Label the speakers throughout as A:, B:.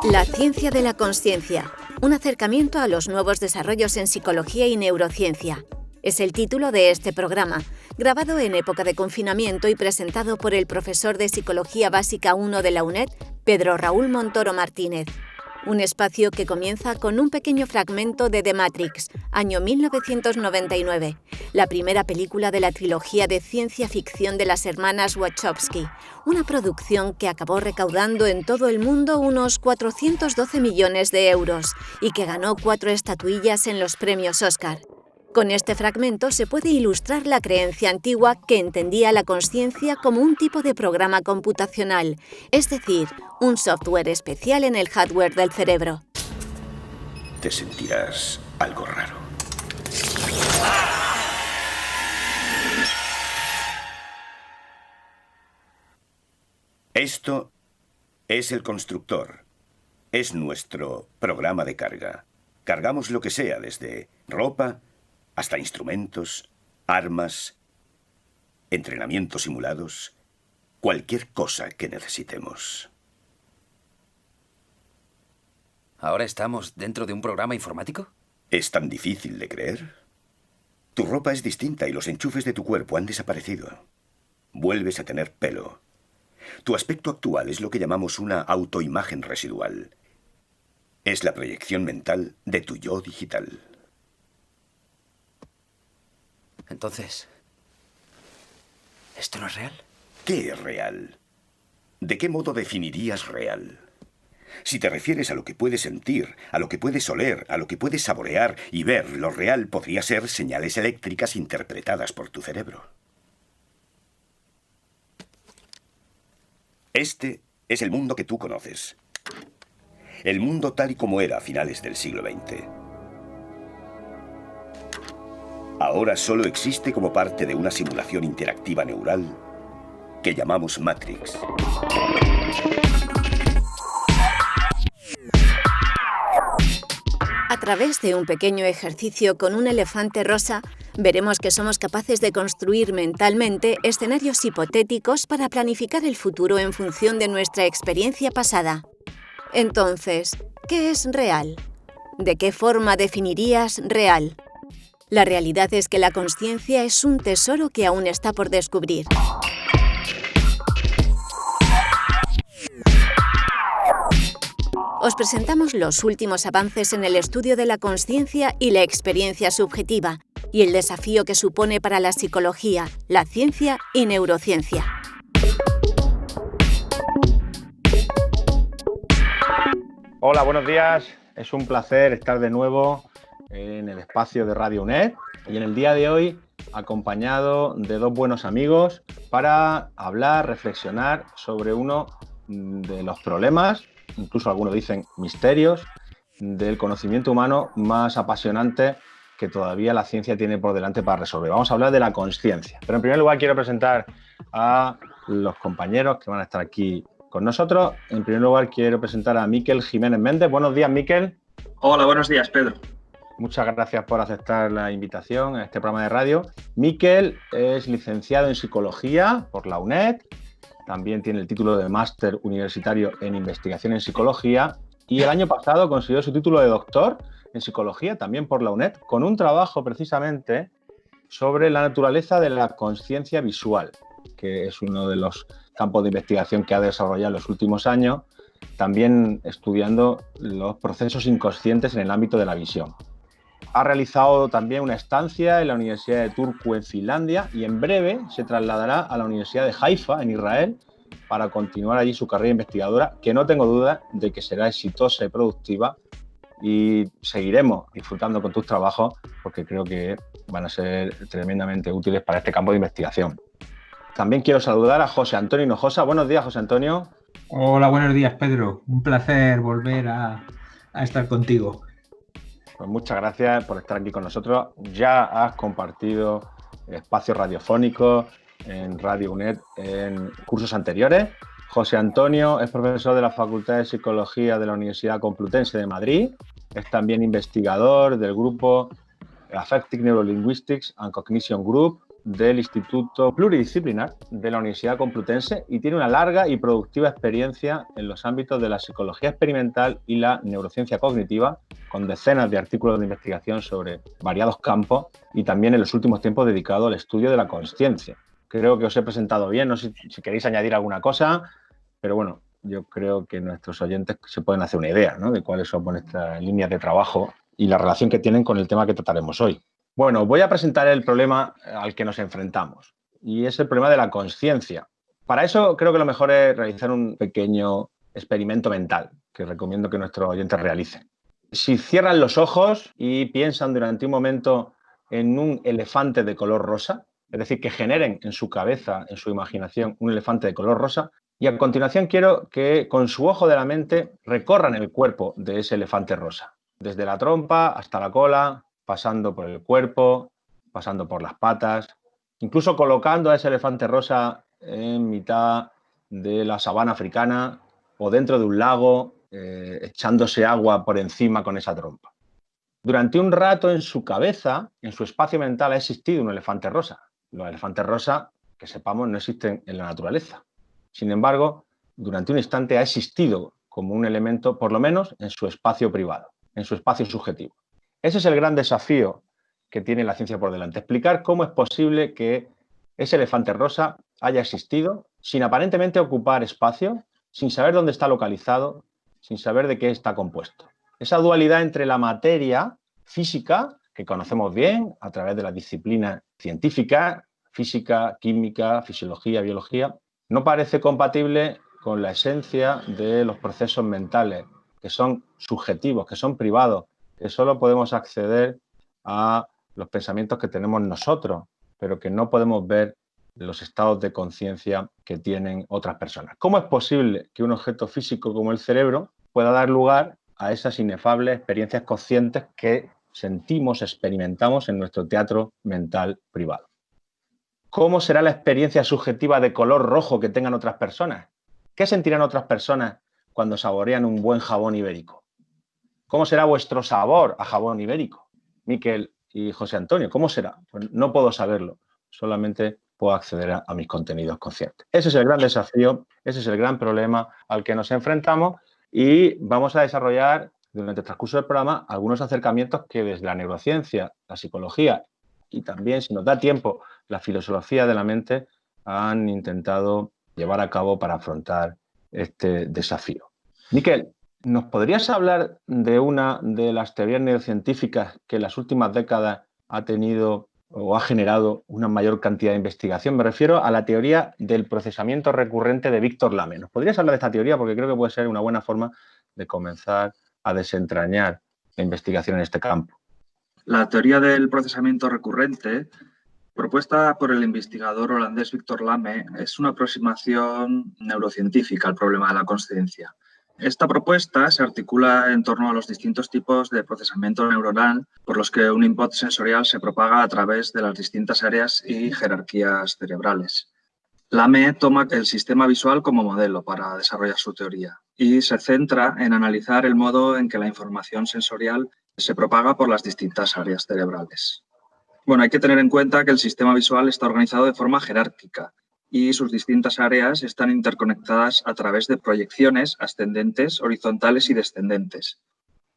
A: La ciencia de la consciencia, un acercamiento a los nuevos desarrollos en psicología y neurociencia. Es el título de este programa, grabado en época de confinamiento y presentado por el profesor de Psicología Básica 1 de la UNED, Pedro Raúl Montoro Martínez. Un espacio que comienza con un pequeño fragmento de The Matrix, año 1999, la primera película de la trilogía de ciencia ficción de las hermanas Wachowski, una producción que acabó recaudando en todo el mundo unos 412 millones de euros y que ganó 4 estatuillas en los premios Oscar. Con este fragmento se puede ilustrar la creencia antigua que entendía la consciencia como un tipo de programa computacional, es decir, un software especial en el hardware del cerebro.
B: Te sentirás algo raro. Esto es el constructor. Es nuestro programa de carga. Cargamos lo que sea, desde ropa hasta instrumentos, armas, entrenamientos simulados, cualquier cosa que necesitemos.
C: ¿Ahora estamos dentro de un programa informático?
B: ¿Es tan difícil de creer? Tu ropa es distinta y los enchufes de tu cuerpo han desaparecido. Vuelves a tener pelo. Tu aspecto actual es lo que llamamos una autoimagen residual. Es la proyección mental de tu yo digital.
C: Entonces, ¿esto no es real?
B: ¿Qué es real? ¿De qué modo definirías real? Si te refieres a lo que puedes sentir, a lo que puedes oler, a lo que puedes saborear y ver, lo real podría ser señales eléctricas interpretadas por tu cerebro. Este es el mundo que tú conoces. El mundo tal y como era a finales del siglo XX. Ahora solo existe como parte de una simulación interactiva neural que llamamos Matrix.
A: A través de un pequeño ejercicio con un elefante rosa, veremos que somos capaces de construir mentalmente escenarios hipotéticos para planificar el futuro en función de nuestra experiencia pasada. Entonces, ¿qué es real? ¿De qué forma definirías real? La realidad es que la consciencia es un tesoro que aún está por descubrir. Os presentamos los últimos avances en el estudio de la consciencia y la experiencia subjetiva, y el desafío que supone para la psicología, la ciencia y neurociencia.
D: Hola, buenos días. Es un placer estar de nuevo en el espacio de Radio UNED y en el día de hoy acompañado de dos buenos amigos para hablar, reflexionar sobre uno de los problemas, incluso algunos dicen misterios, del conocimiento humano más apasionante que todavía la ciencia tiene por delante para resolver. Vamos a hablar de la consciencia. Pero en primer lugar quiero presentar a los compañeros que van a estar aquí con nosotros. En primer lugar quiero presentar a Miquel Jiménez Méndez. Buenos días, Miquel.
E: Hola, buenos días, Pedro.
D: Muchas gracias por aceptar la invitación a este programa de radio. Miquel es licenciado en Psicología por la UNED, también tiene el título de Máster Universitario en Investigación en Psicología y el año pasado consiguió su título de Doctor en Psicología, también por la UNED, con un trabajo precisamente sobre la naturaleza de la consciencia visual, que es uno de los campos de investigación que ha desarrollado en los últimos años, también estudiando los procesos inconscientes en el ámbito de la visión. Ha realizado también una estancia en la Universidad de Turku en Finlandia y en breve se trasladará a la Universidad de Haifa en Israel para continuar allí su carrera investigadora, que no tengo duda de que será exitosa y productiva, y seguiremos disfrutando con tus trabajos porque creo que van a ser tremendamente útiles para este campo de investigación. También quiero saludar a José Antonio Hinojosa. Buenos días, José Antonio.
F: Hola, buenos días, Pedro. Un placer volver a estar contigo.
D: Pues muchas gracias por estar aquí con nosotros. Ya has compartido espacios radiofónicos en Radio UNED en cursos anteriores. José Antonio es profesor de la Facultad de Psicología de la Universidad Complutense de Madrid. Es también investigador del grupo Affective Neurolinguistics and Cognition Group del Instituto Pluridisciplinar de la Universidad Complutense y tiene una larga y productiva experiencia en los ámbitos de la psicología experimental y la neurociencia cognitiva, con decenas de artículos de investigación sobre variados campos y también en los últimos tiempos dedicado al estudio de la consciencia. Creo que os he presentado bien, no sé si queréis añadir alguna cosa, pero bueno, yo creo que nuestros oyentes se pueden hacer una idea, ¿no?, de cuáles son nuestras líneas de trabajo y la relación que tienen con el tema que trataremos hoy. Bueno, voy a presentar el problema al que nos enfrentamos y es el problema de la consciencia. Para eso creo que lo mejor es realizar un pequeño experimento mental que recomiendo que nuestros oyentes realicen. Si cierran los ojos y piensan durante un momento en un elefante de color rosa, es decir, que generen en su cabeza, en su imaginación, un elefante de color rosa, y a continuación quiero que con su ojo de la mente recorran el cuerpo de ese elefante rosa, desde la trompa hasta la cola, pasando por el cuerpo, pasando por las patas, incluso colocando a ese elefante rosa en mitad de la sabana africana o dentro de un lago, echándose agua por encima con esa trompa. Durante un rato en su cabeza, en su espacio mental, ha existido un elefante rosa. Los elefantes rosas, que sepamos, no existen en la naturaleza. Sin embargo, durante un instante ha existido como un elemento, por lo menos en su espacio privado, en su espacio subjetivo. Ese es el gran desafío que tiene la ciencia por delante, explicar cómo es posible que ese elefante rosa haya existido sin aparentemente ocupar espacio, sin saber dónde está localizado, sin saber de qué está compuesto. Esa dualidad entre la materia física, que conocemos bien a través de las disciplinas científicas, física, química, fisiología, biología, no parece compatible con la esencia de los procesos mentales, que son subjetivos, que son privados, que solo podemos acceder a los pensamientos que tenemos nosotros, pero que no podemos ver los estados de conciencia que tienen otras personas. ¿Cómo es posible que un objeto físico como el cerebro pueda dar lugar a esas inefables experiencias conscientes que sentimos, experimentamos en nuestro teatro mental privado? ¿Cómo será la experiencia subjetiva de color rojo que tengan otras personas? ¿Qué sentirán otras personas cuando saborean un buen jabón ibérico? ¿Cómo será vuestro sabor a jabón ibérico? Miquel y José Antonio, ¿cómo será? Pues no puedo saberlo, solamente puedo acceder a mis contenidos conscientes. Ese es el gran desafío, ese es el gran problema al que nos enfrentamos y vamos a desarrollar durante el transcurso del programa algunos acercamientos que desde la neurociencia, la psicología y también, si nos da tiempo, la filosofía de la mente han intentado llevar a cabo para afrontar este desafío. Miquel, ¿nos podrías hablar de una de las teorías neurocientíficas que en las últimas décadas ha tenido o ha generado una mayor cantidad de investigación? Me refiero a la teoría del procesamiento recurrente de Victor Lame. ¿Nos podrías hablar de esta teoría? Porque creo que puede ser una buena forma de comenzar a desentrañar la investigación en este campo.
E: La teoría del procesamiento recurrente, propuesta por el investigador holandés Victor Lame, es una aproximación neurocientífica al problema de la consciencia. Esta propuesta se articula en torno a los distintos tipos de procesamiento neuronal por los que un input sensorial se propaga a través de las distintas áreas y jerarquías cerebrales. Lame toma el sistema visual como modelo para desarrollar su teoría y se centra en analizar el modo en que la información sensorial se propaga por las distintas áreas cerebrales. Bueno, hay que tener en cuenta que el sistema visual está organizado de forma jerárquica y sus distintas áreas están interconectadas a través de proyecciones ascendentes, horizontales y descendentes.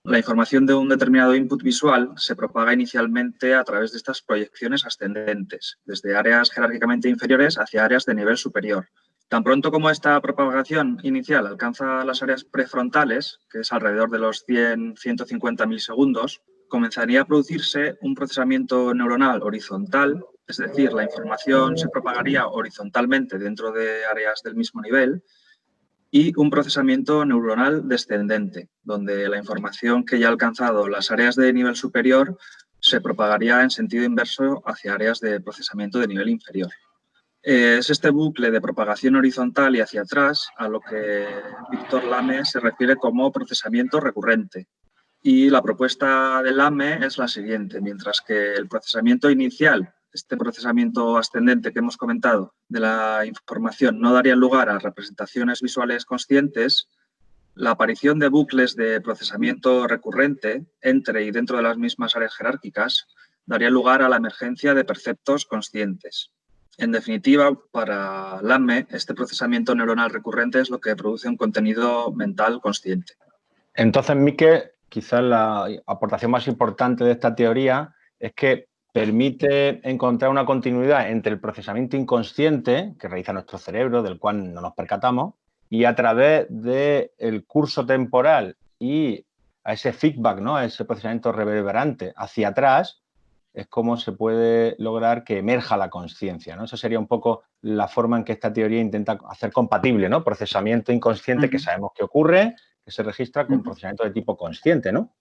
E: La información de un determinado input visual se propaga inicialmente a través de estas proyecciones ascendentes, desde áreas jerárquicamente inferiores hacia áreas de nivel superior. Tan pronto como esta propagación inicial alcanza las áreas prefrontales, que es alrededor de los 100-150 milisegundos, comenzaría a producirse un procesamiento neuronal horizontal, es decir, la información se propagaría horizontalmente dentro de áreas del mismo nivel, y un procesamiento neuronal descendente, donde la información que ya ha alcanzado las áreas de nivel superior se propagaría en sentido inverso hacia áreas de procesamiento de nivel inferior. Es este bucle de propagación horizontal y hacia atrás a lo que Victor Lame se refiere como procesamiento recurrente. Y la propuesta de Lame es la siguiente: mientras que el procesamiento inicial este procesamiento ascendente que hemos comentado de la información no daría lugar a representaciones visuales conscientes, la aparición de bucles de procesamiento recurrente entre y dentro de las mismas áreas jerárquicas daría lugar a la emergencia de perceptos conscientes. En definitiva, para Lamme, este procesamiento neuronal recurrente es lo que produce un contenido mental consciente.
D: Entonces, Miquel, quizás la aportación más importante de esta teoría es que permite encontrar una continuidad entre el procesamiento inconsciente que realiza nuestro cerebro, del cual no nos percatamos, y a través del curso temporal y a ese feedback, ¿no?, a ese procesamiento reverberante hacia atrás, es como se puede lograr que emerja la consciencia, ¿no? Esa sería un poco la forma en que esta teoría intenta hacer compatible, ¿no?, procesamiento inconsciente que sabemos que ocurre, que se registra, con procesamiento de tipo consciente, ¿no?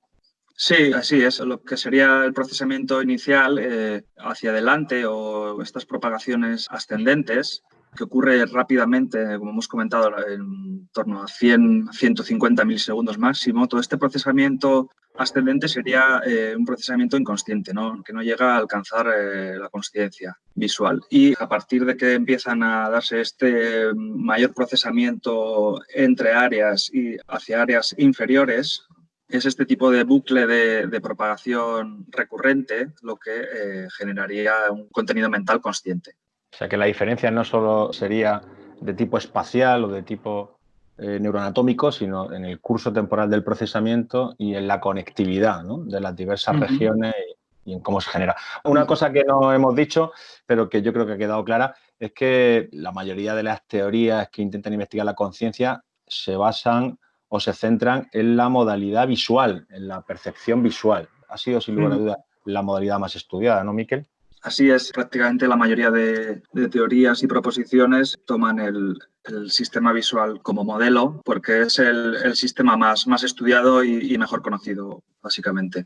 E: Sí, así es. Lo que sería el procesamiento inicial hacia adelante o estas propagaciones ascendentes que ocurre rápidamente, como hemos comentado, en torno a 150 milisegundos máximo. Todo este procesamiento ascendente sería un procesamiento inconsciente, ¿no?, que no llega a alcanzar la consciencia visual. Y a partir de que empiezan a darse este mayor procesamiento entre áreas y hacia áreas inferiores, es este tipo de bucle de propagación recurrente lo que generaría un contenido mental consciente.
D: O sea que la diferencia no solo sería de tipo espacial o de tipo neuroanatómico, sino en el curso temporal del procesamiento y en la conectividad, ¿no?, de las diversas regiones y en cómo se genera. Una cosa que no hemos dicho, pero que yo creo que ha quedado clara, es que la mayoría de las teorías que intentan investigar la conciencia se basan o se centran en la modalidad visual, en la percepción visual. Ha sido, sin lugar a dudas, la modalidad más estudiada, ¿no, Miquel?
E: Así es, prácticamente la mayoría de teorías y proposiciones toman el sistema visual como modelo porque es el sistema más estudiado y mejor conocido, básicamente.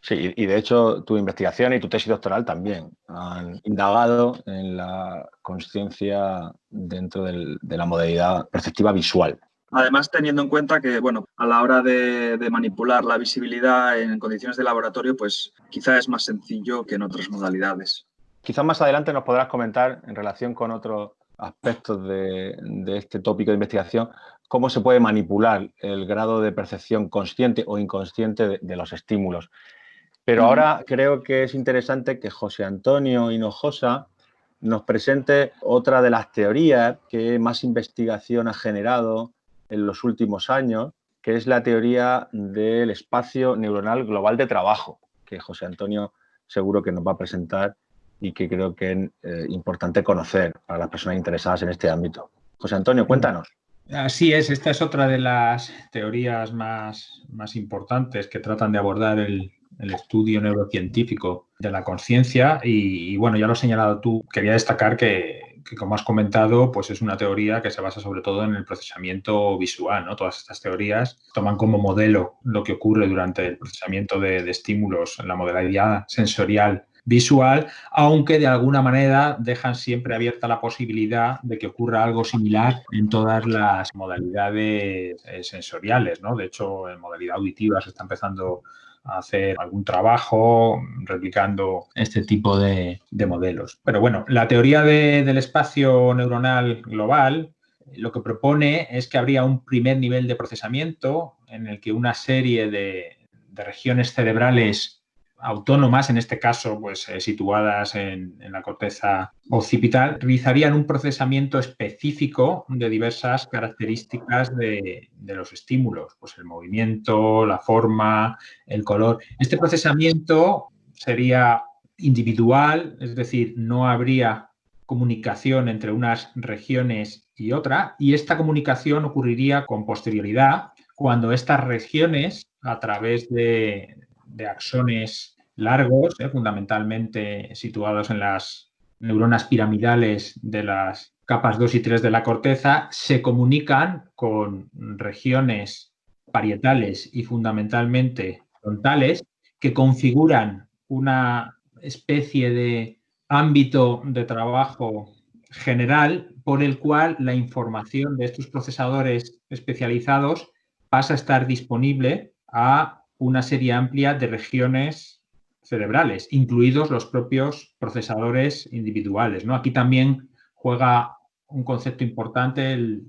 D: Sí, y de hecho tu investigación y tu tesis doctoral también han indagado en la consciencia dentro de la modalidad perceptiva visual.
E: Además, teniendo en cuenta que, bueno, a la hora de manipular la visibilidad en condiciones de laboratorio, pues quizá es más sencillo que en otras modalidades.
D: Quizás más adelante nos podrás comentar, en relación con otros aspectos de este tópico de investigación, cómo se puede manipular el grado de percepción consciente o inconsciente de los estímulos. Pero ahora creo que es interesante que José Antonio Hinojosa nos presente otra de las teorías que más investigación ha generado en los últimos años, que es la teoría del espacio neuronal global de trabajo, que José Antonio seguro que nos va a presentar y que creo que es importante conocer para las personas interesadas en este ámbito. José Antonio, cuéntanos.
F: Así es, esta es otra de las teorías más importantes que tratan de abordar el estudio neurocientífico de la conciencia y bueno, ya lo has señalado tú, quería destacar que como has comentado, pues es una teoría que se basa sobre todo en el procesamiento visual, ¿no? Todas estas teorías toman como modelo lo que ocurre durante el procesamiento de estímulos en la modalidad sensorial visual, aunque de alguna manera dejan siempre abierta la posibilidad de que ocurra algo similar en todas las modalidades sensoriales, ¿no? De hecho, en modalidad auditiva se está empezando a hacer algún trabajo replicando este tipo de modelos. Pero bueno, la teoría del espacio neuronal global lo que propone es que habría un primer nivel de procesamiento en el que una serie de regiones cerebrales autónomas, en este caso pues situadas en la corteza occipital, realizarían un procesamiento específico de diversas características de los estímulos, pues el movimiento, la forma, el color. Este procesamiento sería individual, es decir, no habría comunicación entre unas regiones y otra, y esta comunicación ocurriría con posterioridad cuando estas regiones, a través de axones largos, fundamentalmente situados en las neuronas piramidales de las capas 2 y 3 de la corteza, se comunican con regiones parietales y fundamentalmente frontales que configuran una especie de ámbito de trabajo general por el cual la información de estos procesadores especializados pasa a estar disponible a una serie amplia de regiones cerebrales, incluidos los propios procesadores individuales, ¿no? Aquí también juega un concepto importante,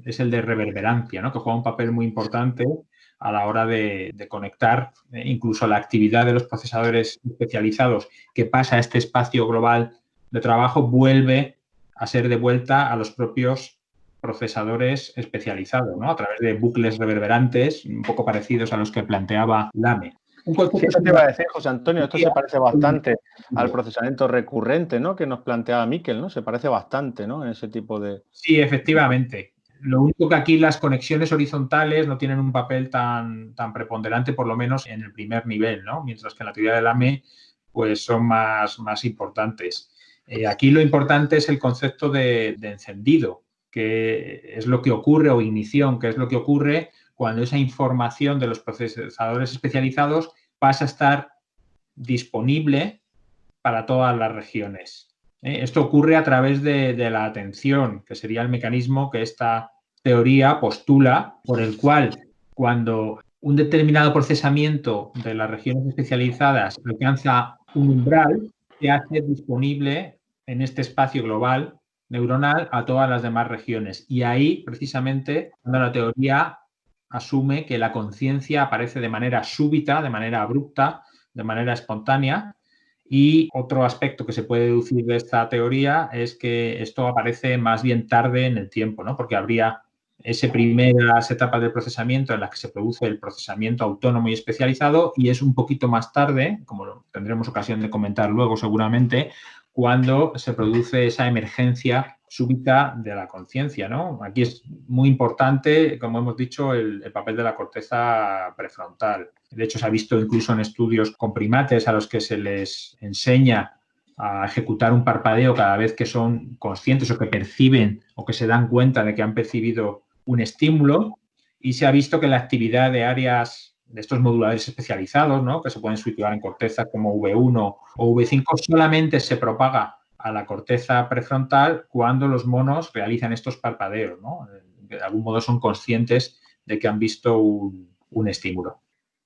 F: es el de reverberancia, ¿no? Que juega un papel muy importante a la hora de conectar incluso la actividad de los procesadores especializados que pasa a este espacio global de trabajo, vuelve a ser devuelta a los propios procesadores especializados, ¿no? A través de bucles reverberantes un poco parecidos a los que planteaba Lame.
D: Sí, eso te iba a decir, José Antonio, esto se parece bastante al procesamiento recurrente, ¿no? Que nos planteaba Miquel, ¿no? Se parece bastante, ¿no? En ese tipo de...
F: Sí, efectivamente. Lo único que aquí las conexiones horizontales no tienen un papel tan preponderante, por lo menos en el primer nivel, ¿no? Mientras que en la teoría del AME pues son más importantes. Aquí lo importante es el concepto de encendido, que es lo que ocurre, o ignición, que es lo que ocurre cuando esa información de los procesadores especializados pasa a estar disponible para todas las regiones. Esto ocurre a través de la atención, que sería el mecanismo que esta teoría postula, por el cual cuando un determinado procesamiento de las regiones especializadas alcanza un umbral, se hace disponible en este espacio global neuronal a todas las demás regiones. Y ahí, precisamente, cuando la teoría asume que la conciencia aparece de manera súbita, de manera abrupta, de manera espontánea. Y otro aspecto que se puede deducir de esta teoría es que esto aparece más bien tarde en el tiempo, ¿no? Porque habría esas primeras etapas del procesamiento en las que se produce el procesamiento autónomo y especializado, y es un poquito más tarde, como tendremos ocasión de comentar luego seguramente, cuando se produce esa emergencia súbita de la conciencia, ¿no? Aquí es muy importante, como hemos dicho, el papel de la corteza prefrontal. De hecho, se ha visto incluso en estudios con primates a los que se les enseña a ejecutar un parpadeo cada vez que son conscientes o que perciben o que se dan cuenta de que han percibido un estímulo, y se ha visto que la actividad de áreas de estos moduladores especializados, ¿no? Que se pueden situar en cortezas como V1 o V5, solamente se propaga a la corteza prefrontal cuando los monos realizan estos parpadeos, ¿no? De algún modo son conscientes de que han visto un estímulo.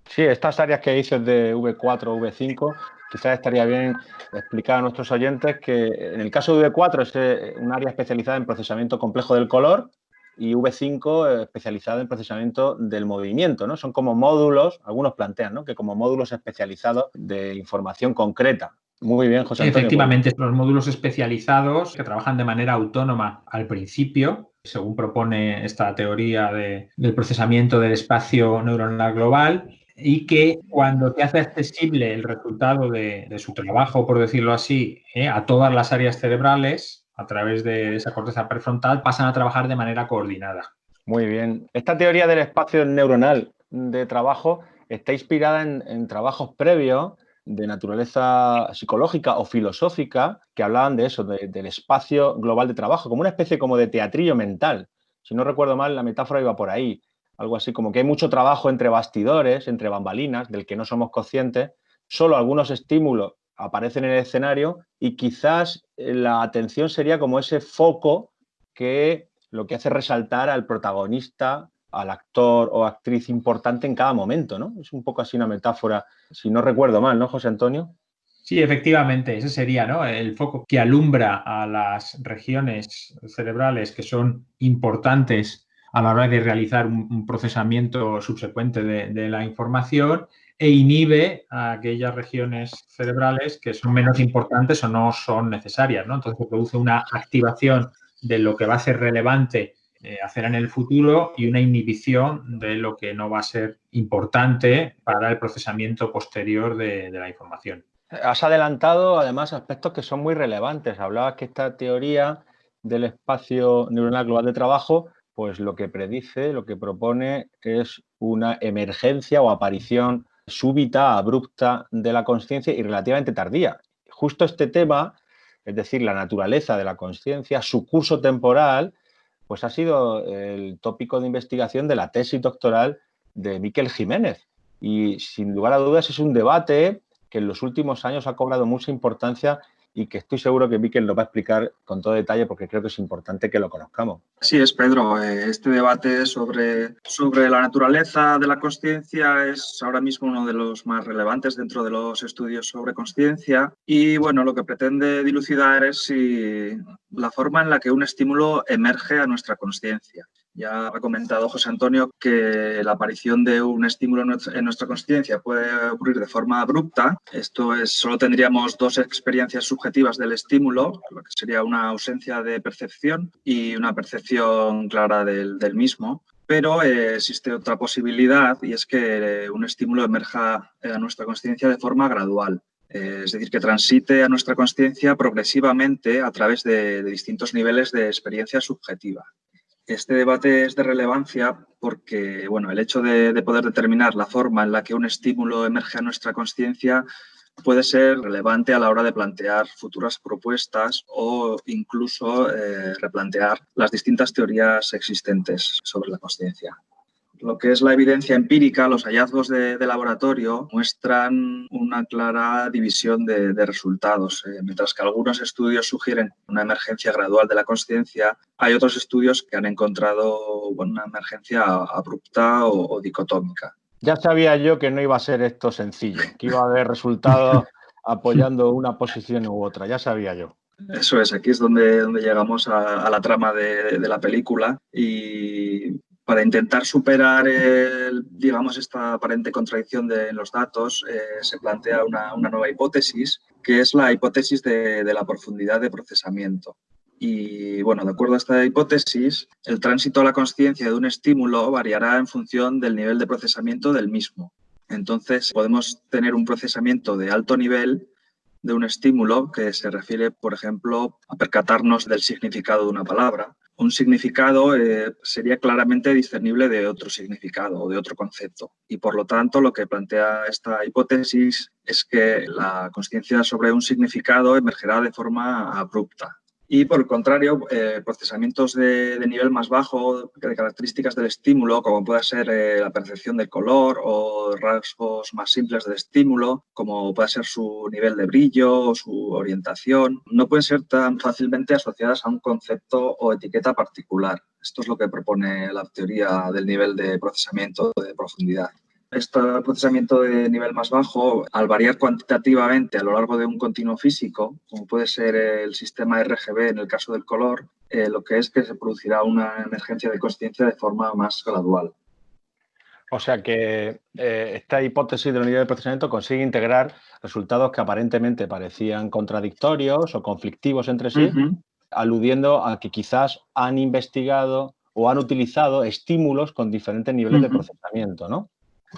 D: Sí, estas áreas que dices de V4 o V5, quizás estaría bien explicar a nuestros oyentes que en el caso de V4 es un área especializada en procesamiento complejo del color, y V5 especializada en procesamiento del movimiento, ¿no? Son como módulos, algunos plantean, ¿no? Que como módulos especializados de información concreta. Muy bien, José Antonio.
F: Efectivamente, los módulos especializados que trabajan de manera autónoma al principio, según propone esta teoría del procesamiento del espacio neuronal global, y que cuando se hace accesible el resultado de su trabajo, por decirlo así, a todas las áreas cerebrales, a través de esa corteza prefrontal, pasan a trabajar de manera coordinada.
D: Muy bien. Esta teoría del espacio neuronal de trabajo está inspirada en trabajos previos de naturaleza psicológica o filosófica que hablaban de eso, del espacio global de trabajo, como una especie como de teatrillo mental. Si no recuerdo mal, la metáfora iba por ahí. Algo así como que hay mucho trabajo entre bastidores, entre bambalinas, del que no somos conscientes, solo algunos estímulos aparecen en el escenario y quizás la atención sería como ese foco que lo que hace resaltar al protagonista, al actor o actriz importante en cada momento, ¿no? Es un poco así una metáfora, si no recuerdo mal, ¿no, José Antonio?
F: Sí, efectivamente, ese sería, ¿no? El foco que alumbra a las regiones cerebrales que son importantes a la hora de realizar un procesamiento subsecuente de la información, e inhibe a aquellas regiones cerebrales que son menos importantes o no son necesarias, ¿no? Entonces se produce una activación de lo que va a ser relevante hacer en el futuro y una inhibición de lo que no va a ser importante para el procesamiento posterior de la información.
D: Has adelantado, además, aspectos que son muy relevantes. Hablabas que esta teoría del espacio neuronal global de trabajo, pues lo que predice, lo que propone es una emergencia o aparición súbita, abrupta de la consciencia y relativamente tardía. Justo este tema, es decir, la naturaleza de la consciencia, su curso temporal, pues ha sido el tópico de investigación de la tesis doctoral de Miquel Jiménez. Y sin lugar a dudas es un debate que en los últimos años ha cobrado mucha importancia y que estoy seguro que Mikel nos va a explicar con todo detalle porque creo que es importante que lo conozcamos.
E: Así es, Pedro. Este debate sobre la naturaleza de la consciencia es ahora mismo uno de los más relevantes dentro de los estudios sobre consciencia y, bueno, lo que pretende dilucidar es la forma en la que un estímulo emerge a nuestra consciencia. Ya ha comentado José Antonio que la aparición de un estímulo en nuestra consciencia puede ocurrir de forma abrupta. Esto es, solo tendríamos dos experiencias subjetivas del estímulo, lo que sería una ausencia de percepción y una percepción clara del mismo. Pero existe otra posibilidad y es que un estímulo emerja a nuestra consciencia de forma gradual. Es decir, que transite a nuestra consciencia progresivamente a través de distintos niveles de experiencia subjetiva. Este debate es de relevancia porque, bueno, el hecho de poder determinar la forma en la que un estímulo emerge a nuestra consciencia puede ser relevante a la hora de plantear futuras propuestas o incluso replantear las distintas teorías existentes sobre la consciencia. Lo que es la evidencia empírica, los hallazgos de laboratorio muestran una clara división de resultados. Mientras que algunos estudios sugieren una emergencia gradual de la consciencia, hay otros estudios que han encontrado una emergencia abrupta o dicotómica.
D: Ya sabía yo que no iba a ser esto sencillo, que iba a haber resultados apoyando una posición u otra, ya sabía yo.
E: Eso es, aquí es donde llegamos a la trama de la película y para intentar superar, esta aparente contradicción de los datos, se plantea una nueva hipótesis, que es la hipótesis de la profundidad de procesamiento. Y, bueno, de acuerdo a esta hipótesis, el tránsito a la consciencia de un estímulo variará en función del nivel de procesamiento del mismo. Entonces, podemos tener un procesamiento de alto nivel de un estímulo que se refiere, por ejemplo, a percatarnos del significado de una palabra. Un significado sería claramente discernible de otro significado o de otro concepto. Y, por lo tanto, lo que plantea esta hipótesis es que la consciencia sobre un significado emergerá de forma abrupta. Y, por el contrario, procesamientos de nivel más bajo, de características del estímulo, como puede ser la percepción del color o rasgos más simples del estímulo, como puede ser su nivel de brillo o su orientación, no pueden ser tan fácilmente asociadas a un concepto o etiqueta particular. Esto es lo que propone la teoría del nivel de procesamiento de profundidad. Este procesamiento de nivel más bajo, al variar cuantitativamente a lo largo de un continuo físico, como puede ser el sistema RGB en el caso del color, lo que es que se producirá una emergencia de consciencia de forma más gradual.
D: O sea que esta hipótesis del nivel de procesamiento consigue integrar resultados que aparentemente parecían contradictorios o conflictivos entre sí, aludiendo a que quizás han investigado o han utilizado estímulos con diferentes niveles de procesamiento, ¿no?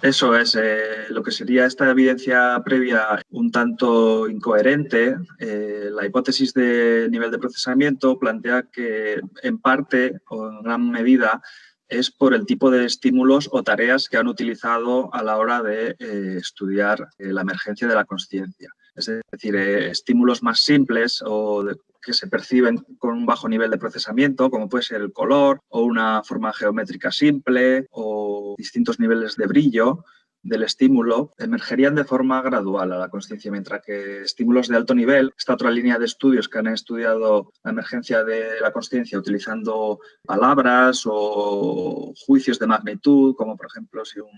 E: Eso es, lo que sería esta evidencia previa un tanto incoherente. La hipótesis de nivel de procesamiento plantea que en parte o en gran medida es por el tipo de estímulos o tareas que han utilizado a la hora de estudiar la emergencia de la consciencia. Es decir, estímulos más simples o que se perciben con un bajo nivel de procesamiento, como puede ser el color o una forma geométrica simple o distintos niveles de brillo del estímulo, emergerían de forma gradual a la consciencia, mientras que estímulos de alto nivel, esta otra línea de estudios que han estudiado la emergencia de la consciencia utilizando palabras o juicios de magnitud, como por ejemplo si un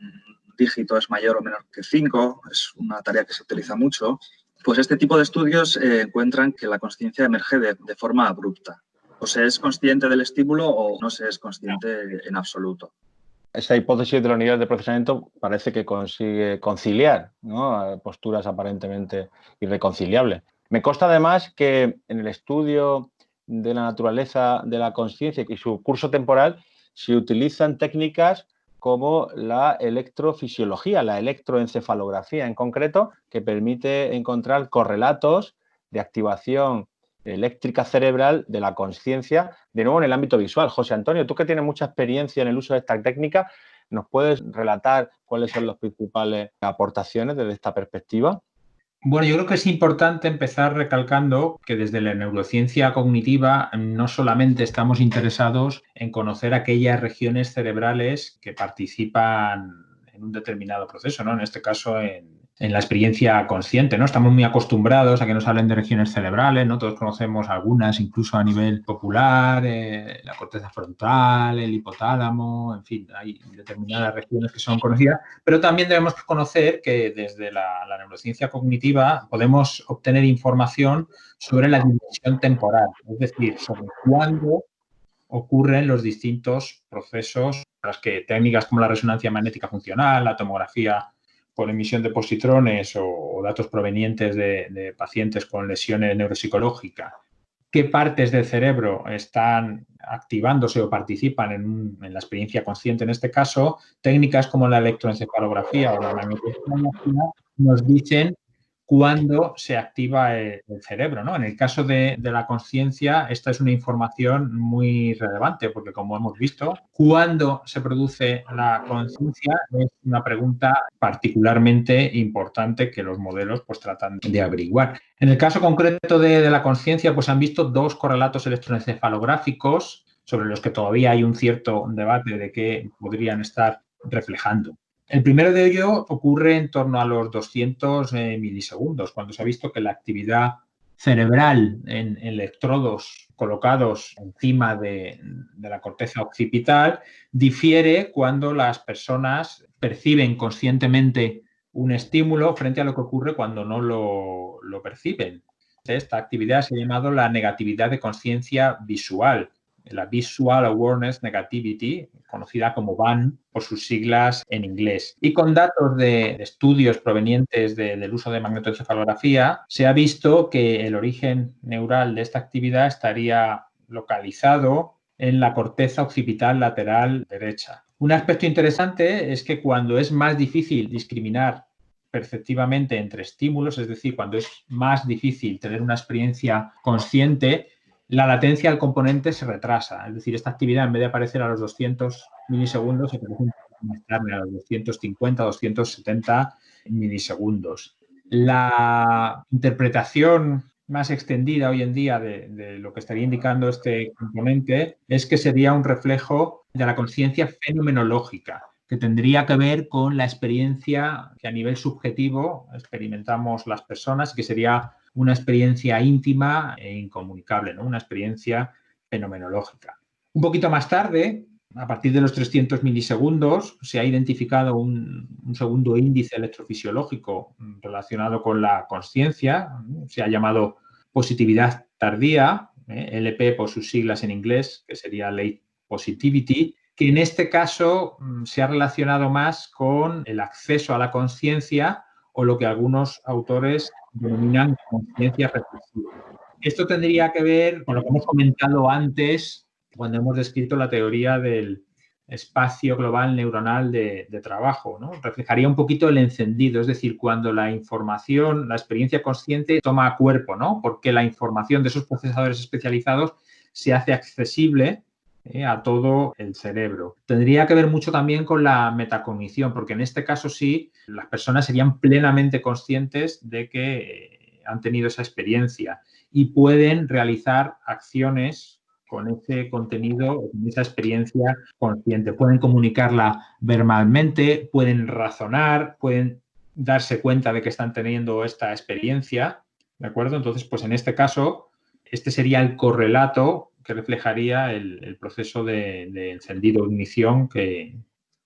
E: dígito es mayor o menor que 5, es una tarea que se utiliza mucho. Pues este tipo de estudios encuentran que la consciencia emerge de forma abrupta. O se es consciente del estímulo o no se es consciente en absoluto.
D: Esa hipótesis de los niveles de procesamiento parece que consigue conciliar, ¿no?, posturas aparentemente irreconciliables. Me consta además que en el estudio de la naturaleza de la consciencia y su curso temporal se utilizan técnicas como la electrofisiología, la electroencefalografía en concreto, que permite encontrar correlatos de activación eléctrica cerebral de la consciencia, de nuevo en el ámbito visual. José Antonio, tú que tienes mucha experiencia en el uso de esta técnica, ¿nos puedes relatar cuáles son las principales aportaciones desde esta perspectiva?
F: Bueno, yo creo que es importante empezar recalcando que desde la neurociencia cognitiva no solamente estamos interesados en conocer aquellas regiones cerebrales que participan en un determinado proceso, ¿no? En este caso en en la experiencia consciente, ¿no? Estamos muy acostumbrados a que nos hablen de regiones cerebrales, ¿no? Todos conocemos algunas, incluso a nivel popular, la corteza frontal, el hipotálamo, en fin, hay determinadas regiones que son conocidas, pero también debemos conocer que desde la neurociencia cognitiva podemos obtener información sobre la dimensión temporal, es decir, sobre cuándo ocurren los distintos procesos, las que técnicas como la resonancia magnética funcional, la tomografía por emisión de positrones o datos provenientes de pacientes con lesiones neuropsicológicas, qué partes del cerebro están activándose o participan en la experiencia consciente en este caso, técnicas como la electroencefalografía o la magnetoencefalografía nos dicen cuándo se activa el cerebro, ¿no? En el caso de la consciencia, esta es una información muy relevante porque, como hemos visto, cuándo se produce la conciencia es una pregunta particularmente importante que los modelos pues, tratan de averiguar. En el caso concreto de la conciencia, pues han visto dos correlatos electroencefalográficos sobre los que todavía hay un cierto debate de qué podrían estar reflejando. El primero de ellos ocurre en torno a los 200 milisegundos, cuando se ha visto que la actividad cerebral en electrodos colocados encima de la corteza occipital difiere cuando las personas perciben conscientemente un estímulo frente a lo que ocurre cuando no lo perciben. Esta actividad se ha llamado la negatividad de conciencia visual, la Visual Awareness Negativity, conocida como VAN por sus siglas en inglés. Y con datos de estudios provenientes del uso de magnetoencefalografía, se ha visto que el origen neural de esta actividad estaría localizado en la corteza occipital lateral derecha. Un aspecto interesante es que cuando es más difícil discriminar perceptivamente entre estímulos, es decir, cuando es más difícil tener una experiencia consciente, la latencia del componente se retrasa. Es decir, esta actividad en vez de aparecer a los 200 milisegundos, se aparece un poco más tarde, a los 250, 270 milisegundos. La interpretación más extendida hoy en día de lo que estaría indicando este componente es que sería un reflejo de la conciencia fenomenológica, que tendría que ver con la experiencia que a nivel subjetivo experimentamos las personas, que sería una experiencia íntima e incomunicable, ¿no? Una experiencia fenomenológica. Un poquito más tarde, a partir de los 300 milisegundos, se ha identificado un segundo índice electrofisiológico relacionado con la consciencia, se ha llamado positividad tardía, LP por sus siglas en inglés, que sería Late Positivity, que en este caso se ha relacionado más con el acceso a la consciencia o lo que algunos autores denominan conciencia reflexiva. Esto tendría que ver con lo que hemos comentado antes cuando hemos descrito la teoría del espacio global neuronal de trabajo, ¿no? Reflejaría un poquito el encendido, es decir, cuando la información, la experiencia consciente toma cuerpo, ¿no? Porque la información de esos procesadores especializados se hace accesible a todo el cerebro. Tendría que ver mucho también con la metacognición, porque en este caso sí, las personas serían plenamente conscientes de que han tenido esa experiencia y pueden realizar acciones con ese contenido o con esa experiencia consciente. Pueden comunicarla verbalmente, pueden razonar, pueden darse cuenta de que están teniendo esta experiencia, ¿de acuerdo? Entonces, pues en este caso, este sería el correlato que reflejaría el proceso de encendido-ignición que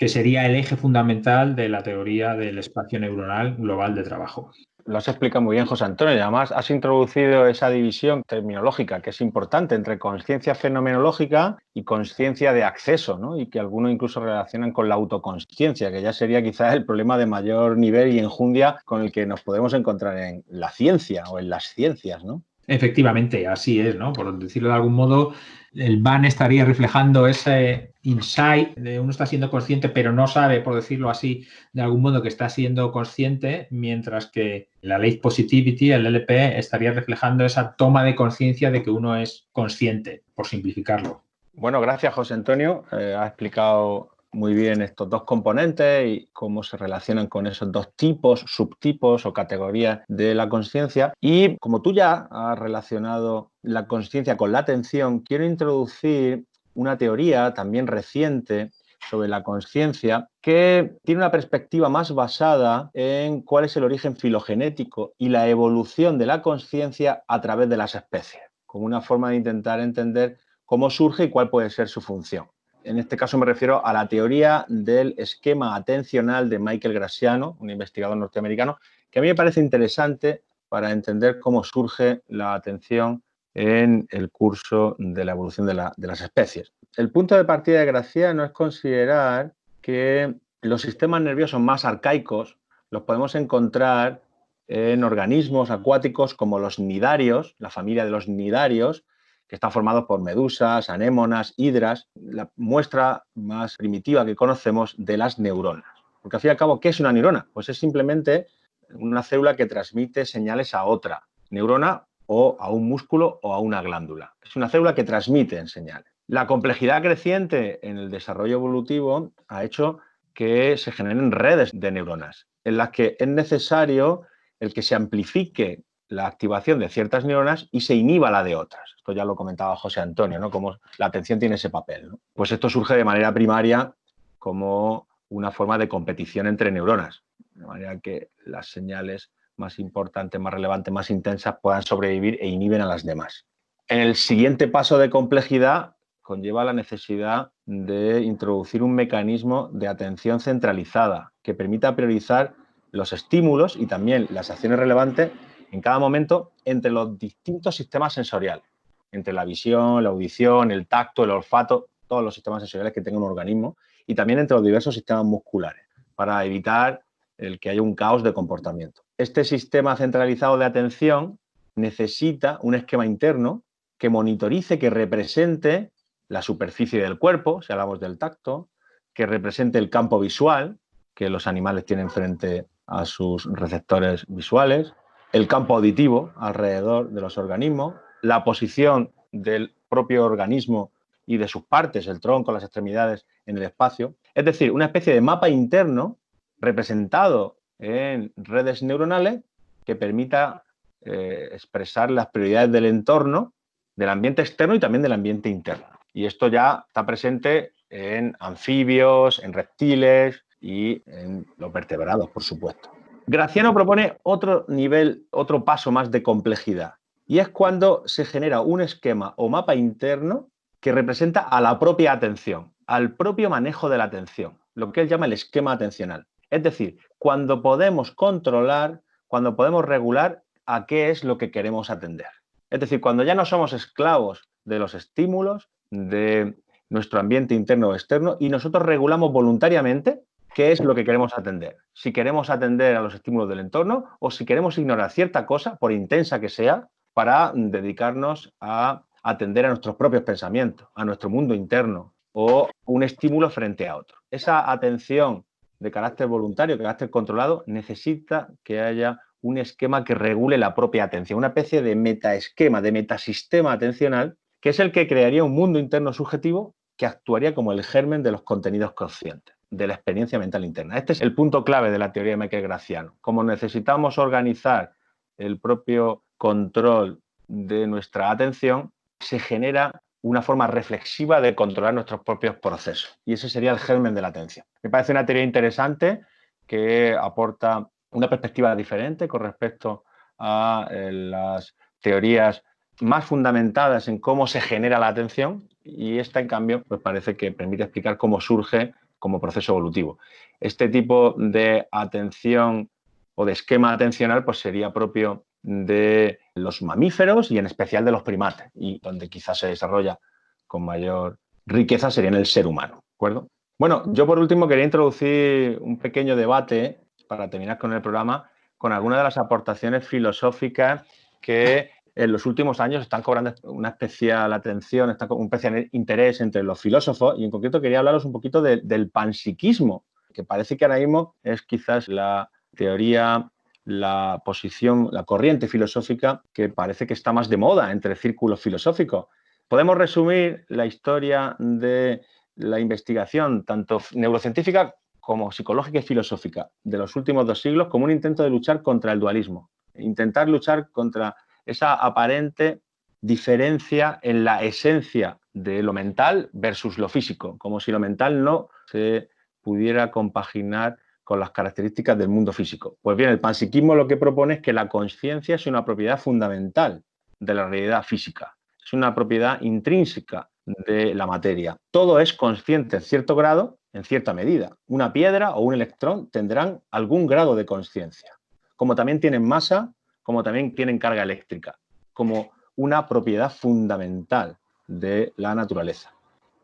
F: sería el eje fundamental de la teoría del espacio neuronal global de trabajo.
D: Lo has explicado muy bien, José Antonio, y además has introducido esa división terminológica que es importante entre conciencia fenomenológica y conciencia de acceso, ¿no? Y que algunos incluso relacionan con la autoconsciencia, que ya sería quizás el problema de mayor nivel y enjundia con el que nos podemos encontrar en la ciencia o en las ciencias, ¿no?
F: Efectivamente, así es, ¿no? Por decirlo de algún modo, el VAN estaría reflejando ese insight de uno está siendo consciente, pero no sabe, por decirlo así, de algún modo que está siendo consciente, mientras que la Late Positivity, el LP, estaría reflejando esa toma de conciencia de que uno es consciente, por simplificarlo.
D: Bueno, gracias, José Antonio. Ha explicado muy bien estos dos componentes y cómo se relacionan con esos dos tipos, subtipos o categorías de la consciencia. Y como tú ya has relacionado la consciencia con la atención, quiero introducir una teoría también reciente sobre la conciencia que tiene una perspectiva más basada en cuál es el origen filogenético y la evolución de la conciencia a través de las especies, como una forma de intentar entender cómo surge y cuál puede ser su función. En este caso me refiero a la teoría del esquema atencional de Michael Graziano, un investigador norteamericano, que a mí me parece interesante para entender cómo surge la atención en el curso de la evolución de las especies. El punto de partida de Graziano es considerar que los sistemas nerviosos más arcaicos los podemos encontrar en organismos acuáticos como los nidarios, la familia de los nidarios, que están formados por medusas, anémonas, hidras, la muestra más primitiva que conocemos de las neuronas. Porque al fin y al cabo, ¿qué es una neurona? Pues es simplemente una célula que transmite señales a otra neurona o a un músculo o a una glándula. Es una célula que transmite señales. La complejidad creciente en el desarrollo evolutivo ha hecho que se generen redes de neuronas en las que es necesario el que se amplifique la activación de ciertas neuronas y se inhiba la de otras. Esto ya lo comentaba José Antonio, ¿no? Cómo la atención tiene ese papel, ¿no? Pues esto surge de manera primaria como una forma de competición entre neuronas, de manera que las señales más importantes, más relevantes, más intensas puedan sobrevivir e inhiben a las demás. El siguiente paso de complejidad conlleva la necesidad de introducir un mecanismo de atención centralizada que permita priorizar los estímulos y también las acciones relevantes en cada momento entre los distintos sistemas sensoriales, entre la visión, la audición, el tacto, el olfato, todos los sistemas sensoriales que tenga un organismo, y también entre los diversos sistemas musculares, para evitar el que haya un caos de comportamiento. Este sistema centralizado de atención necesita un esquema interno que monitorice, que represente la superficie del cuerpo, si hablamos del tacto, que represente el campo visual que los animales tienen frente a sus receptores visuales, el campo auditivo alrededor de los organismos, la posición del propio organismo y de sus partes, el tronco, las extremidades en el espacio. Es decir, una especie de mapa interno representado en redes neuronales que permita expresar las prioridades del entorno, del ambiente externo y también del ambiente interno. Y esto ya está presente en anfibios, en reptiles y en los vertebrados, por supuesto. Graziano propone otro nivel, otro paso más de complejidad, y es cuando se genera un esquema o mapa interno que representa a la propia atención, al propio manejo de la atención, lo que él llama el esquema atencional. Es decir, cuando podemos controlar, cuando podemos regular a qué es lo que queremos atender. Es decir, cuando ya no somos esclavos de los estímulos, de nuestro ambiente interno o externo, y nosotros regulamos voluntariamente qué es lo que queremos atender. Si queremos atender a los estímulos del entorno o si queremos ignorar cierta cosa, por intensa que sea, para dedicarnos a atender a nuestros propios pensamientos, a nuestro mundo interno o un estímulo frente a otro. Esa atención de carácter voluntario, de carácter controlado, necesita que haya un esquema que regule la propia atención, una especie de metaesquema, de metasistema atencional, que es el que crearía un mundo interno subjetivo que actuaría como el germen de los contenidos conscientes, de la experiencia mental interna. Este es el punto clave de la teoría de Michael Graziano. Como necesitamos organizar el propio control de nuestra atención, se genera una forma reflexiva de controlar nuestros propios procesos. Y ese sería el germen de la atención. Me parece una teoría interesante que aporta una perspectiva diferente con respecto a las teorías más fundamentadas en cómo se genera la atención, y esta, en cambio, pues parece que permite explicar cómo surge como proceso evolutivo. Este tipo de atención o de esquema atencional pues sería propio de los mamíferos y en especial de los primates, y donde quizás se desarrolla con mayor riqueza sería en el ser humano, ¿de acuerdo? Bueno, yo por último quería introducir un pequeño debate para terminar con el programa, con algunas de las aportaciones filosóficas que en los últimos años están cobrando una especial atención, un especial interés entre los filósofos, y en concreto quería hablaros un poquito del panpsiquismo, que parece que ahora mismo es quizás la teoría, la posición, la corriente filosófica que parece que está más de moda entre círculos filosóficos. Podemos resumir la historia de la investigación, tanto neurocientífica como psicológica y filosófica, de los últimos 2 siglos como un intento de luchar contra el dualismo, intentar luchar contra esa aparente diferencia en la esencia de lo mental versus lo físico, como si lo mental no se pudiera compaginar con las características del mundo físico. Pues bien, el panpsiquismo lo que propone es que la conciencia es una propiedad fundamental de la realidad física, es una propiedad intrínseca de la materia. Todo es consciente en cierto grado, en cierta medida. Una piedra o un electrón tendrán algún grado de conciencia, como también tienen masa, como también tienen carga eléctrica, como una propiedad fundamental de la naturaleza.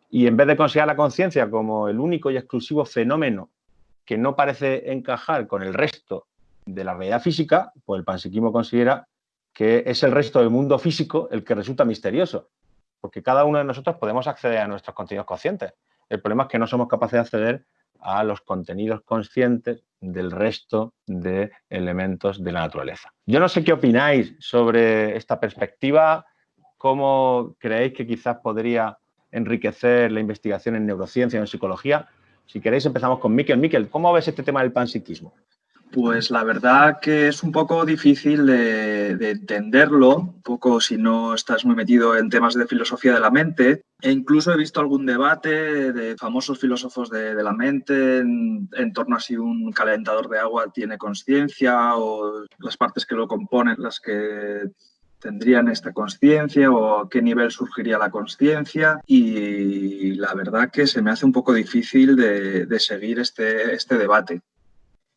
D: Y en vez de considerar la conciencia como el único y exclusivo fenómeno que no parece encajar con el resto de la realidad física, pues el panpsiquismo considera que es el resto del mundo físico el que resulta misterioso, porque cada uno de nosotros podemos acceder a nuestros contenidos conscientes. El problema es que no somos capaces de acceder a los contenidos conscientes del resto de elementos de la naturaleza. Yo no sé qué opináis sobre esta perspectiva, cómo creéis que quizás podría enriquecer la investigación en neurociencia o en psicología. Si queréis empezamos con Miquel. Miquel, ¿cómo ves este tema del panpsiquismo?
E: Pues la verdad que es un poco difícil de entenderlo, un poco si no estás muy metido en temas de filosofía de la mente. E incluso he visto algún debate de famosos filósofos de la mente en torno a si un calentador de agua tiene conciencia o las partes que lo componen las que tendrían esta conciencia o a qué nivel surgiría la conciencia. Y la verdad que se me hace un poco difícil de seguir este debate.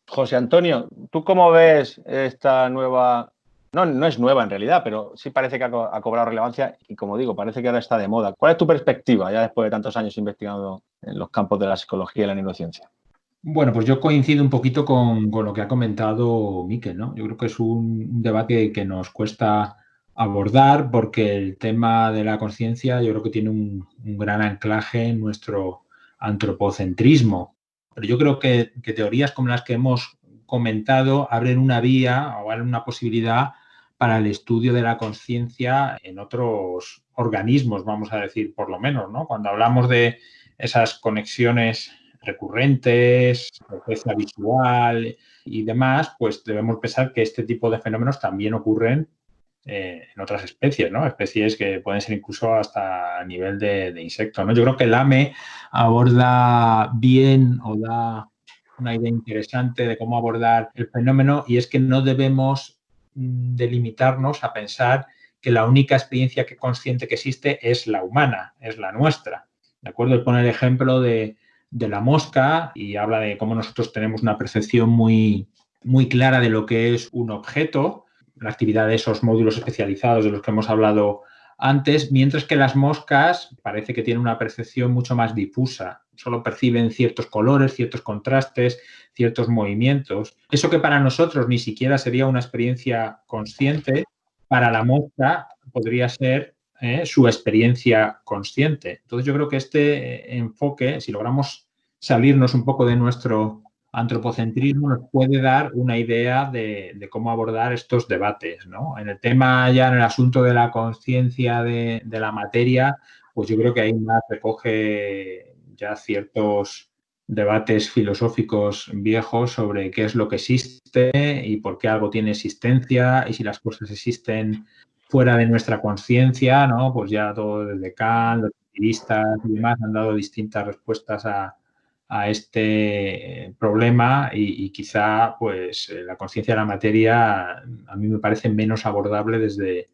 D: José Antonio, ¿tú cómo ves esta nueva? No es nueva en realidad, pero sí parece que ha cobrado relevancia y, como digo, parece que ahora está de moda. ¿Cuál es tu perspectiva ya después de tantos años investigando en los campos de la psicología y la neurociencia?
F: Bueno, pues yo coincido un poquito con lo que ha comentado Miquel, ¿no? Yo creo que es un debate que nos cuesta abordar porque el tema de la conciencia yo creo que tiene un gran anclaje en nuestro antropocentrismo. Pero yo creo que teorías como las que hemos comentado abren una vía o abren una posibilidad para el estudio de la conciencia en otros organismos, vamos a decir, por lo menos, ¿no? Cuando hablamos de esas conexiones recurrentes, frecuencia visual y demás, pues debemos pensar que este tipo de fenómenos también ocurren en otras especies, ¿no? Especies que pueden ser incluso hasta a nivel de insectos, ¿no? Yo creo que el AME aborda bien o da una idea interesante de cómo abordar el fenómeno y es que no debemos delimitarnos a pensar que la única experiencia consciente que existe es la humana, es la nuestra. ¿De acuerdo? Él pone el ejemplo de la mosca y habla de cómo nosotros tenemos una percepción muy, muy clara de lo que es un objeto, la actividad de esos módulos especializados de los que hemos hablado antes, mientras que las moscas parece que tienen una percepción mucho más difusa. Solo perciben ciertos colores, ciertos contrastes, ciertos movimientos. Eso que para nosotros ni siquiera sería una experiencia consciente, para la mosca podría ser su experiencia consciente. Entonces yo creo que este enfoque, si logramos salirnos un poco de nuestro antropocentrismo, nos puede dar una idea de cómo abordar estos debates, ¿no? En el tema ya, en el asunto de la conciencia de la materia, pues yo creo que ahí más recoge ya ciertos debates filosóficos viejos sobre qué es lo que existe y por qué algo tiene existencia y si las cosas existen fuera de nuestra conciencia, ¿no? Pues ya todo desde Kant, los relativistas y demás han dado distintas respuestas a este problema y quizá pues la conciencia de la materia a mí me parece menos abordable desde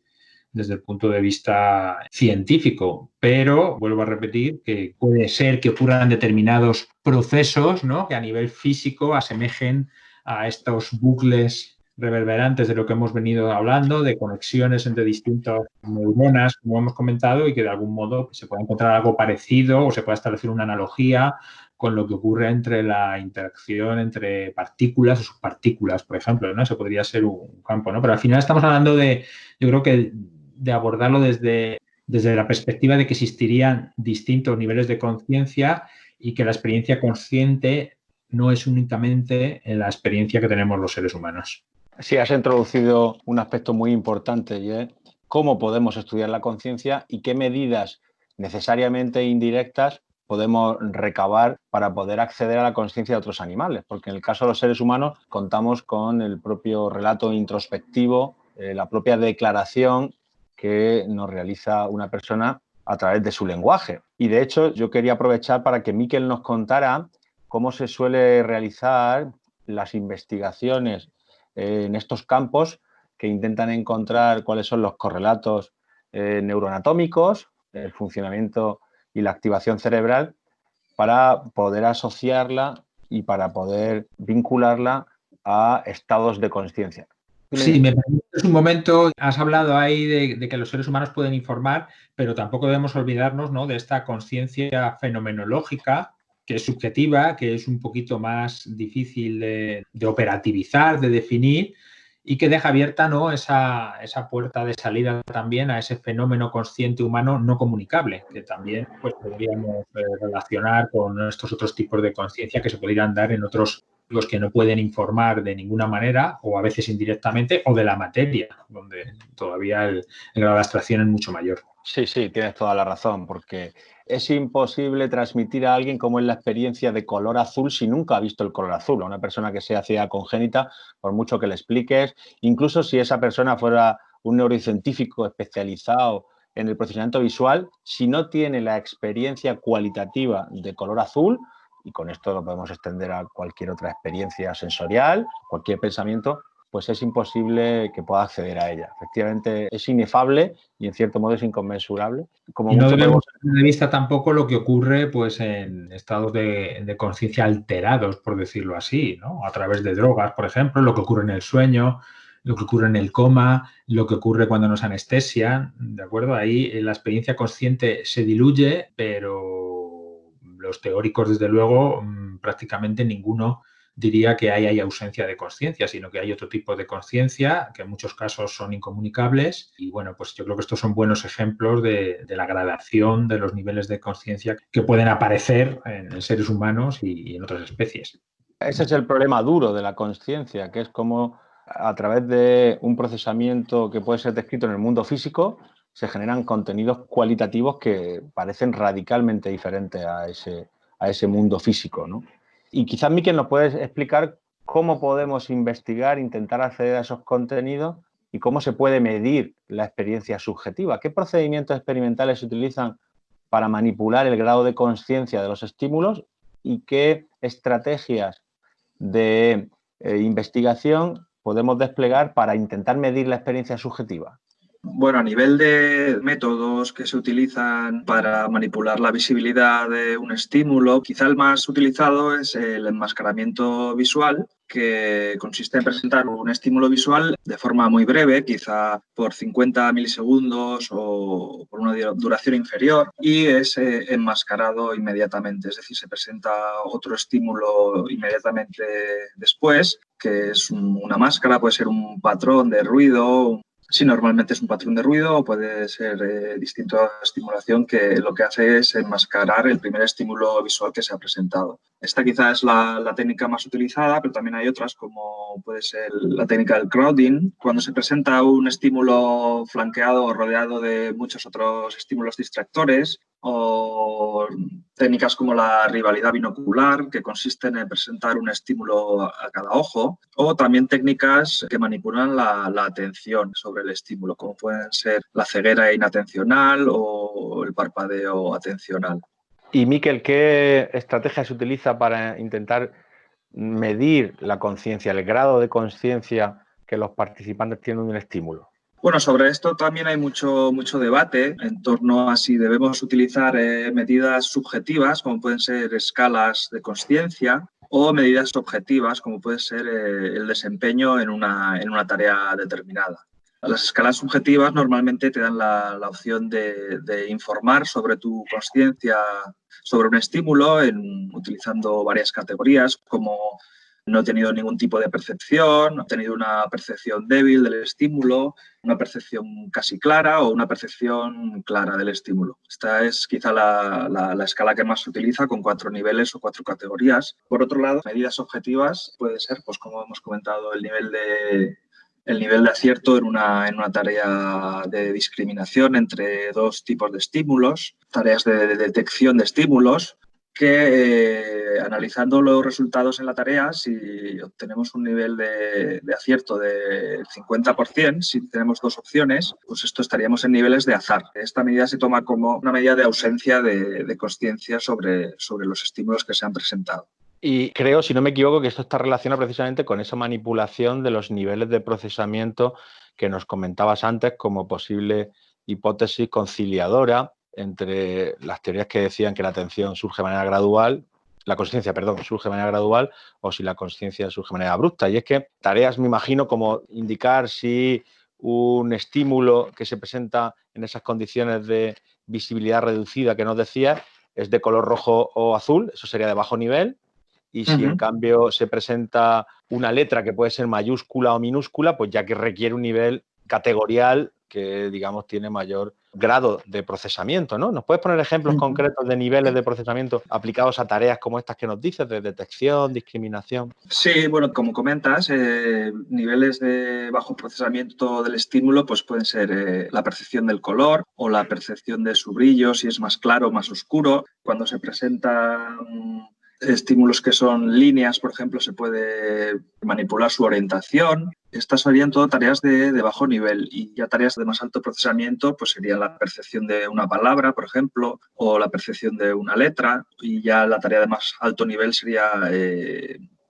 F: el punto de vista científico, pero vuelvo a repetir que puede ser que ocurran determinados procesos, ¿no? Que a nivel físico asemejen a estos bucles reverberantes de lo que hemos venido hablando, de conexiones entre distintas neuronas, como hemos comentado, y que de algún modo se pueda encontrar algo parecido o se pueda establecer una analogía con lo que ocurre entre la interacción entre partículas o subpartículas, por ejemplo, ¿no? Eso podría ser un campo, ¿no? Pero al final estamos hablando yo creo que de abordarlo desde la perspectiva de que existirían distintos niveles de conciencia y que la experiencia consciente no es únicamente la experiencia que tenemos los seres humanos.
D: Sí, has introducido un aspecto muy importante y es cómo podemos estudiar la conciencia y qué medidas necesariamente indirectas podemos recabar para poder acceder a la conciencia de otros animales, porque en el caso de los seres humanos contamos con el propio relato introspectivo, la propia declaración que nos realiza una persona a través de su lenguaje. Y de hecho, yo quería aprovechar para que Mikel nos contara cómo se suele realizar las investigaciones en estos campos que intentan encontrar cuáles son los correlatos neuroanatómicos, el funcionamiento y la activación cerebral para poder asociarla y para poder vincularla a estados de conciencia.
F: Sí, me permites un momento, has hablado ahí de que los seres humanos pueden informar, pero tampoco debemos olvidarnos, ¿no?, de esta conciencia fenomenológica, que es subjetiva, que es un poquito más difícil de operativizar, de definir, y que deja abierta, ¿no?, esa puerta de salida también a ese fenómeno consciente humano no comunicable, que también pues, podríamos relacionar con estos otros tipos de conciencia que se podrían dar en otros los que no pueden informar de ninguna manera o a veces indirectamente o de la materia, donde todavía el grado de abstracción es mucho mayor.
D: Sí, tienes toda la razón, porque es imposible transmitir a alguien cómo es la experiencia de color azul si nunca ha visto el color azul. A una persona que sea ciega congénita, por mucho que le expliques, incluso si esa persona fuera un neurocientífico especializado en el procesamiento visual, si no tiene la experiencia cualitativa de color azul, y con esto lo podemos extender a cualquier otra experiencia sensorial, cualquier pensamiento, pues es imposible que pueda acceder a ella. Efectivamente, es inefable y en cierto modo es inconmensurable.
F: Como y no debemos tener de vista tampoco lo que ocurre pues, en estados de conciencia alterados, por decirlo así, ¿no? A través de drogas, por ejemplo, lo que ocurre en el sueño, lo que ocurre en el coma, lo que ocurre cuando nos anestesian, ¿de acuerdo? Ahí la experiencia consciente se diluye, pero los teóricos, desde luego, prácticamente ninguno diría que hay ausencia de conciencia, sino que hay otro tipo de conciencia que en muchos casos son incomunicables y bueno, pues yo creo que estos son buenos ejemplos de la gradación de los niveles de conciencia que pueden aparecer en seres humanos y en otras especies.
D: Ese es el problema duro de la conciencia, que es como a través de un procesamiento que puede ser descrito en el mundo físico se generan contenidos cualitativos que parecen radicalmente diferentes a ese mundo físico, ¿no? Y quizás, Mikel, nos puedes explicar cómo podemos investigar, intentar acceder a esos contenidos y cómo se puede medir la experiencia subjetiva. ¿Qué procedimientos experimentales se utilizan para manipular el grado de conciencia de los estímulos y qué estrategias de investigación podemos desplegar para intentar medir la experiencia subjetiva?
E: Bueno, a nivel de métodos que se utilizan para manipular la visibilidad de un estímulo, quizá el más utilizado es el enmascaramiento visual, que consiste en presentar un estímulo visual de forma muy breve, quizá por 50 milisegundos o por una duración inferior, y es enmascarado inmediatamente, es decir, se presenta otro estímulo inmediatamente después, que es una máscara, puede ser un patrón de ruido. Sí, normalmente es un patrón de ruido o puede ser distinto a estimulación que lo que hace es enmascarar el primer estímulo visual que se ha presentado. Esta quizás es la técnica más utilizada, pero también hay otras como puede ser la técnica del crowding, cuando se presenta un estímulo flanqueado o rodeado de muchos otros estímulos distractores, o técnicas como la rivalidad binocular, que consisten en presentar un estímulo a cada ojo, o también técnicas que manipulan la atención sobre el estímulo, como pueden ser la ceguera inatencional o el parpadeo atencional.
D: Y, Mikel, ¿qué estrategia se utiliza para intentar medir la conciencia, el grado de conciencia que los participantes tienen de un estímulo?
E: Bueno, sobre esto también hay mucho debate en torno a si debemos utilizar medidas subjetivas, como pueden ser escalas de conciencia, o medidas objetivas, como puede ser el desempeño en una tarea determinada. Las escalas subjetivas normalmente te dan la opción de informar sobre tu conciencia sobre un estímulo utilizando varias categorías, como no he tenido ningún tipo de percepción, he tenido una percepción débil del estímulo, una percepción casi clara o una percepción clara del estímulo. Esta es quizá la escala que más se utiliza, con 4 niveles o 4 categorías. Por otro lado, medidas objetivas puede ser, pues como hemos comentado, el nivel de acierto en una tarea de discriminación entre 2 tipos de estímulos, tareas de detección de estímulos, que analizando los resultados en la tarea, si obtenemos un nivel de acierto del 50%, si tenemos 2 opciones, pues esto estaríamos en niveles de azar. Esta medida se toma como una medida de ausencia de consciencia sobre los estímulos que se han presentado.
D: Y creo, si no me equivoco, que esto está relacionado precisamente con esa manipulación de los niveles de procesamiento que nos comentabas antes como posible hipótesis conciliadora entre las teorías que decían que la atención surge de manera gradual, la consciencia, perdón, surge de manera gradual, o si la consciencia surge de manera abrupta. Y es que tareas, me imagino, como indicar si un estímulo que se presenta en esas condiciones de visibilidad reducida que nos decías es de color rojo o azul, eso sería de bajo nivel. Y si en cambio se presenta una letra que puede ser mayúscula o minúscula, pues ya que requiere un nivel categorial que, digamos, tiene mayor grado de procesamiento, ¿no? ¿Nos puedes poner ejemplos concretos de niveles de procesamiento aplicados a tareas como estas que nos dices, de detección, discriminación?
E: Sí, bueno, como comentas, niveles de bajo procesamiento del estímulo pues pueden ser la percepción del color o la percepción de su brillo, si es más claro o más oscuro. Cuando se presentan estímulos que son líneas, por ejemplo, se puede manipular su orientación. Estas serían todo tareas de bajo nivel, y ya tareas de más alto procesamiento pues serían la percepción de una palabra, por ejemplo, o la percepción de una letra, y ya la tarea de más alto nivel sería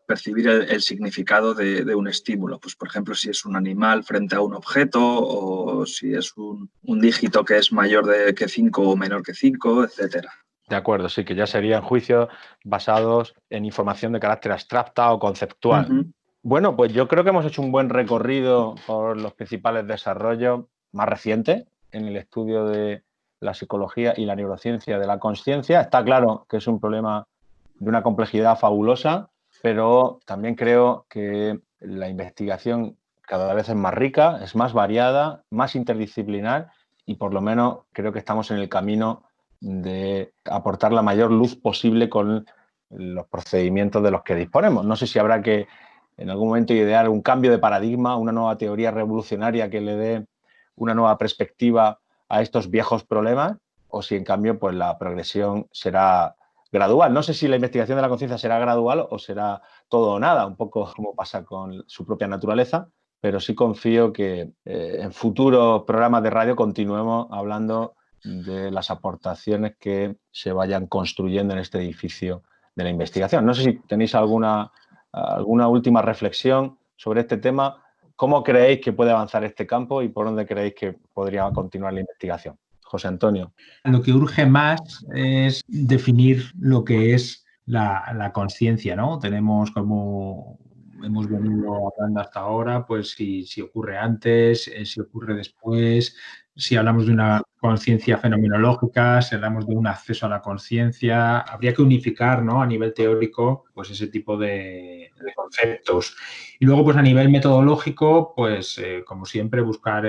E: percibir el significado de un estímulo. Pues, por ejemplo, si es un animal frente a un objeto, o si es un dígito que es mayor que 5 o menor que 5, etcétera.
D: De acuerdo, sí, que ya serían juicios basados en información de carácter abstracta o conceptual. Bueno, pues yo creo que hemos hecho un buen recorrido por los principales desarrollos más recientes en el estudio de la psicología y la neurociencia de la consciencia. Está claro que es un problema de una complejidad fabulosa, pero también creo que la investigación cada vez es más rica, es más variada, más interdisciplinar, y por lo menos creo que estamos en el camino de aportar la mayor luz posible con los procedimientos de los que disponemos. No sé si habrá que en algún momento idear un cambio de paradigma, una nueva teoría revolucionaria que le dé una nueva perspectiva a estos viejos problemas, o si en cambio pues la progresión será gradual. No sé si la investigación de la conciencia será gradual o será todo o nada, un poco como pasa con su propia naturaleza, pero sí confío que en futuros programas de radio continuemos hablando de las aportaciones que se vayan construyendo en este edificio de la investigación. No sé si tenéis alguna última reflexión sobre este tema. ¿Cómo creéis que puede avanzar este campo y por dónde creéis que podría continuar la investigación? José Antonio.
F: Lo que urge más es definir lo que es la consciencia, ¿no? Tenemos, como hemos venido hablando hasta ahora, pues si ocurre antes, si ocurre después, si hablamos de una conciencia fenomenológica, si hablamos de un acceso a la conciencia. Habría que unificar, ¿no?, a nivel teórico, pues ese tipo de conceptos. Y luego, pues a nivel metodológico, pues como siempre, buscar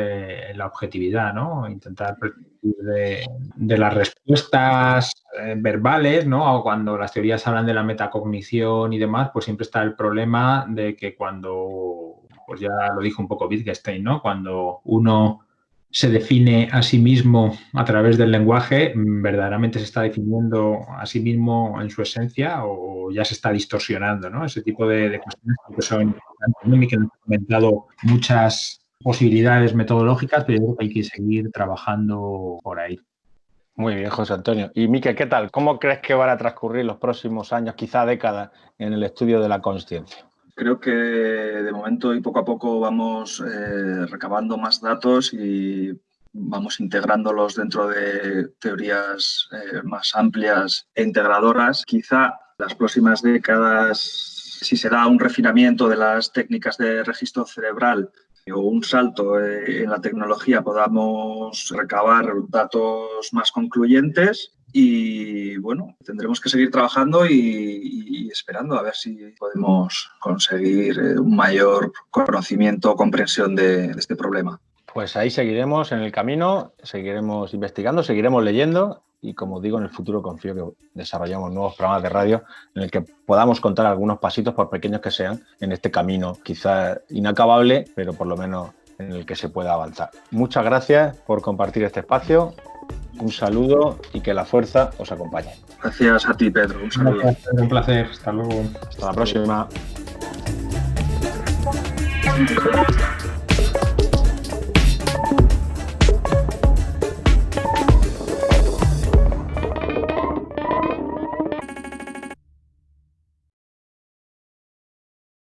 F: la objetividad, ¿no? Intentar de las respuestas verbales, ¿no? O cuando las teorías hablan de la metacognición y demás, pues siempre está el problema de que cuando, pues ya lo dijo un poco Wittgenstein, ¿no? Cuando uno se define a sí mismo a través del lenguaje, verdaderamente se está definiendo a sí mismo en su esencia o ya se está distorsionando, ¿no? Ese tipo de cuestiones que son importantes, que nos han comentado muchas posibilidades metodológicas, pero yo creo que hay que seguir trabajando por ahí.
D: Muy bien, José Antonio. Y Miquel, ¿qué tal? ¿Cómo crees que van a transcurrir los próximos años, quizá décadas, en el estudio de la consciencia?
E: Creo que de momento y poco a poco vamos recabando más datos y vamos integrándolos dentro de teorías más amplias e integradoras. Quizá las próximas décadas, si se da un refinamiento de las técnicas de registro cerebral o un salto en la tecnología, podamos recabar datos más concluyentes. Y bueno, tendremos que seguir trabajando y esperando a ver si podemos conseguir un mayor conocimiento o comprensión de este problema.
D: Pues ahí seguiremos en el camino, seguiremos investigando, seguiremos leyendo y, como digo, en el futuro confío que desarrollamos nuevos programas de radio en el que podamos contar algunos pasitos, por pequeños que sean, en este camino quizá inacabable, pero por lo menos en el que se pueda avanzar. Muchas gracias por compartir este espacio. un saludo y que la fuerza os acompañe.
E: Gracias a ti, Pedro. Un saludo.
F: Gracias, un placer. Hasta luego.
D: Hasta la próxima.